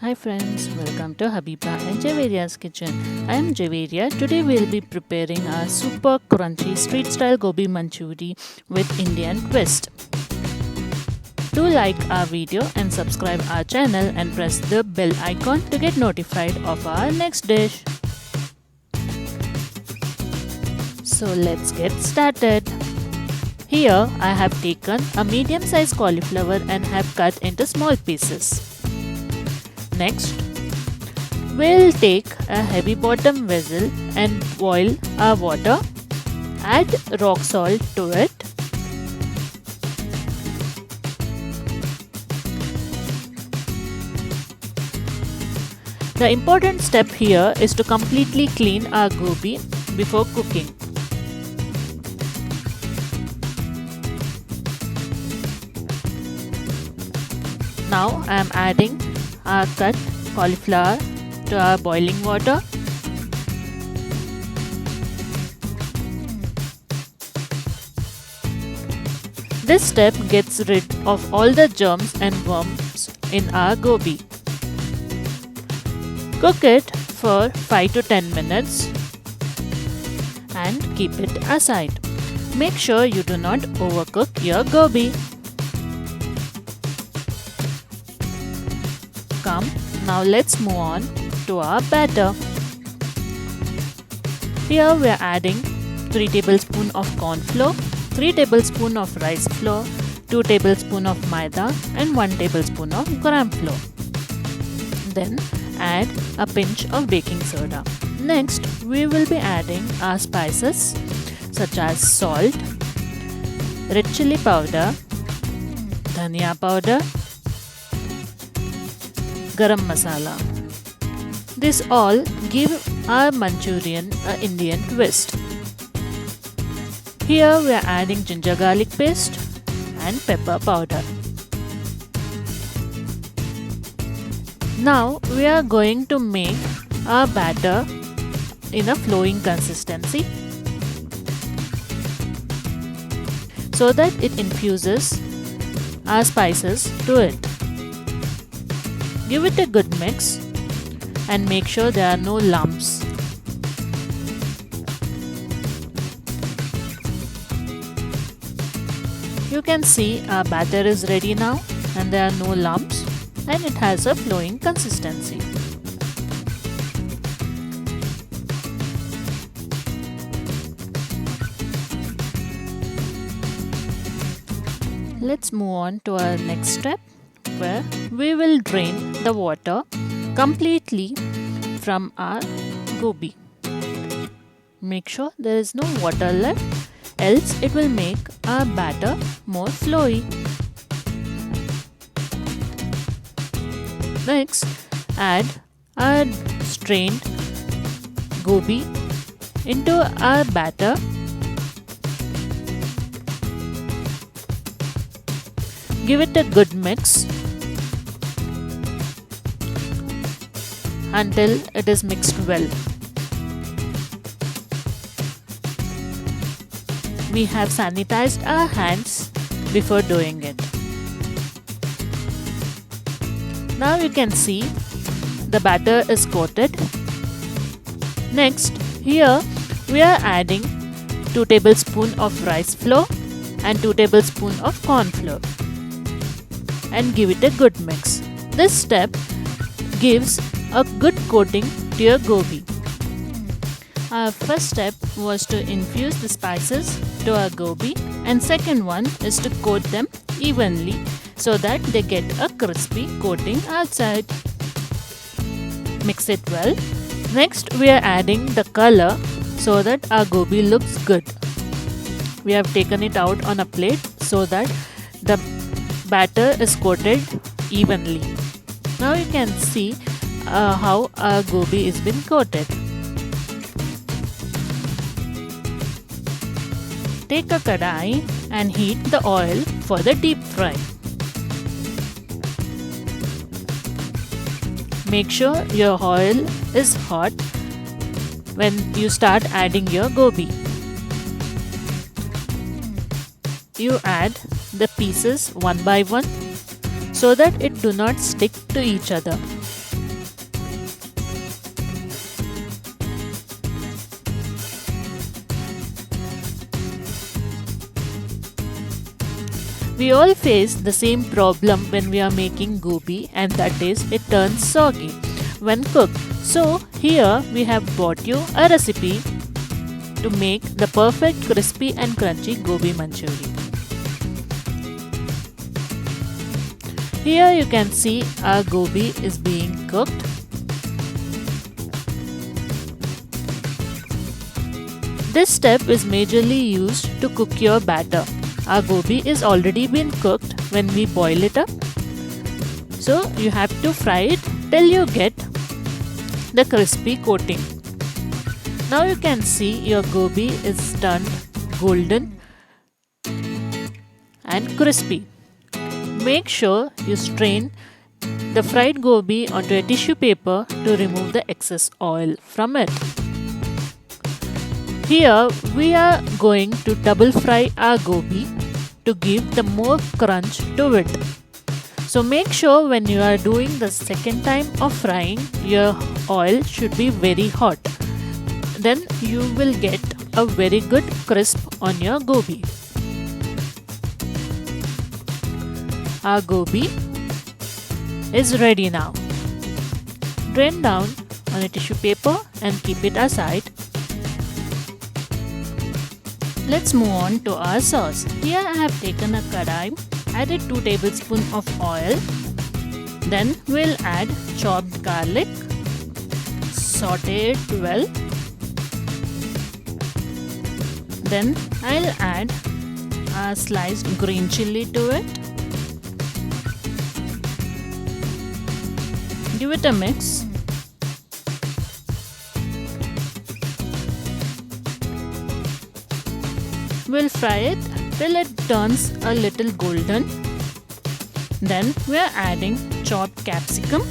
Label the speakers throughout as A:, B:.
A: Hi friends, welcome to Habiba and Javeria's kitchen. I am Javeria. Today we'll be preparing a super crunchy street style gobi manchuri with Indian twist. Do like our video and subscribe our channel and press the bell icon to get notified of our next dish. So let's get started. Here I have taken a medium sized cauliflower and have cut into small pieces. Next, we'll take a heavy bottom vessel and boil our water. Add rock salt to it. The important step here is to completely clean our gobi before cooking. Now I am adding our cut cauliflower to our boiling water. This step gets rid of all the germs and worms in our gobi. Cook it for 5 to 10 minutes and keep it aside. Make sure you do not overcook your gobi. Now let's move on to our batter. Here we are adding 3 tablespoons of corn flour, 3 tablespoons of rice flour, 2 tablespoons of maida and 1 tablespoon of gram flour. Then add a pinch of baking soda. Next we will be adding our spices such as salt, red chili powder, dhania powder, garam masala. This all give our Manchurian an Indian twist. Here we are adding ginger garlic paste and pepper powder. Now we are going to make our batter in a flowing consistency so that it infuses our spices to it. Give it a good mix and make sure there are no lumps. You can see our batter is ready now and there are no lumps and it has a flowing consistency. Let's move on to our next step, where we will drain the water completely from our gobi. Make sure there is no water left, else it will make our batter more flowy. Next, add our strained gobi into our batter. Give it a good mix until it is mixed well. We have sanitized our hands before doing it. Now you can see the batter is coated. Next, here we are adding 2 tablespoons of rice flour and 2 tablespoons of corn flour and give it a good mix. This step gives a good coating to your gobi. Our first step was to infuse the spices to our gobi, and second one is to coat them evenly so that they get a crispy coating outside. Mix it well. Next we are adding the color so that our gobi looks good. We have taken it out on a plate so that the batter is coated evenly. Now you can see how our gobi is been coated. Take a kadai and heat the oil for the deep fry. Make sure your oil is hot when you start adding your gobi. You add the pieces one by one so that it do not stick to each other. We all face the same problem when we are making gobi, and that is it turns soggy when cooked. So here we have brought you a recipe to make the perfect crispy and crunchy gobi manchurian. Here you can see our gobi is being cooked. This step is majorly used to cook your batter. Our gobi is already been cooked when we boil it up. So you have to fry it till you get the crispy coating. Now you can see your gobi is turned golden and crispy. Make sure you strain the fried gobi onto a tissue paper to remove the excess oil from it. Here we are going to double fry our gobi to give the more crunch to it. So make sure when you are doing the second time of frying, your oil should be very hot. Then you will get a very good crisp on your gobi. Our gobi is ready now. Drain down on a tissue paper and keep it aside. Let's move on to our sauce. Here I have taken a kadai, added 2 tablespoons of oil. Then we'll add chopped garlic, saute it well. Then I'll add a sliced green chilli to it. Give it a mix. We'll fry it till it turns a little golden. Then we're adding chopped capsicum.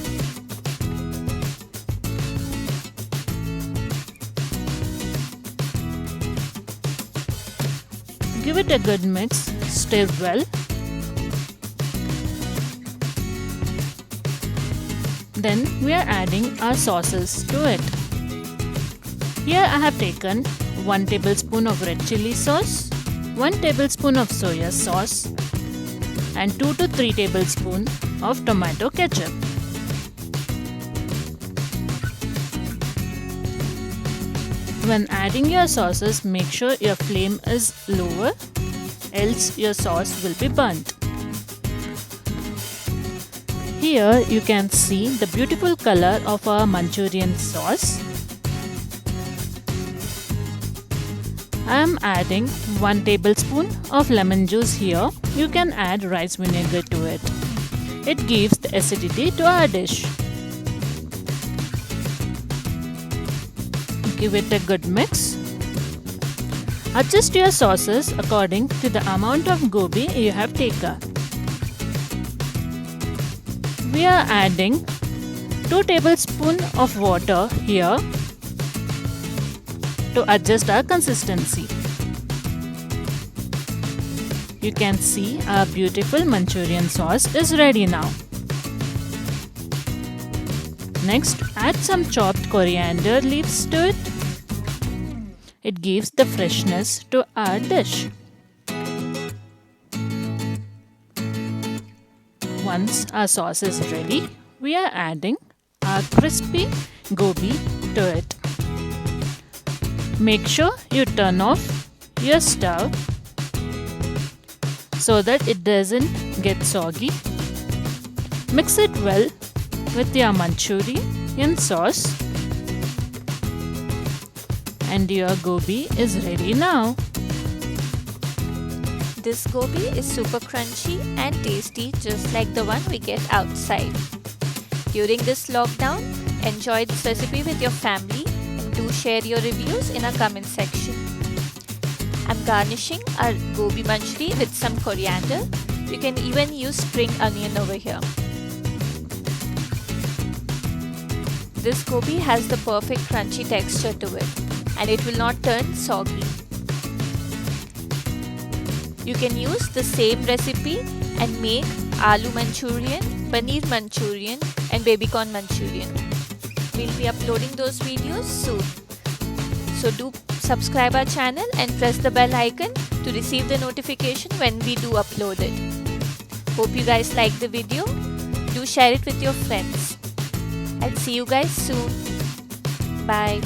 A: Give it a good mix, stir well. Then we are adding our sauces to it. Here I have taken 1 tablespoon of red chili sauce, 1 tablespoon of soya sauce and 2 to 3 tablespoons of tomato ketchup. When adding your sauces, make sure your flame is lower, else your sauce will be burnt. Here you can see the beautiful color of our Manchurian sauce. I am adding 1 tablespoon of lemon juice here. You can add rice vinegar to it. It gives the acidity to our dish. Give it a good mix. Adjust your sauces according to the amount of gobi you have taken. We are adding 2 tablespoons of water here to adjust our consistency. You can see our beautiful Manchurian sauce is ready now. Next, add some chopped coriander leaves to it. It gives the freshness to our dish. Once our sauce is ready, we are adding our crispy gobi to it. Make sure you turn off your stove so that it doesn't get soggy. Mix it well with your Manchurian sauce and your gobi is ready now.
B: This gobi is super crunchy and tasty, just like the one we get outside. During this lockdown, enjoy this recipe with your family and do share your reviews in our comment section. I'm garnishing our gobi manchuri with some coriander. You can even use spring onion over here. This gobi has the perfect crunchy texture to it and it will not turn soggy. You can use the same recipe and make aloo manchurian, paneer manchurian and baby corn manchurian. We'll be uploading those videos soon. So do subscribe our channel and press the bell icon to receive the notification when we do upload it. Hope you guys liked the video. Do share it with your friends. I'll see you guys soon. Bye.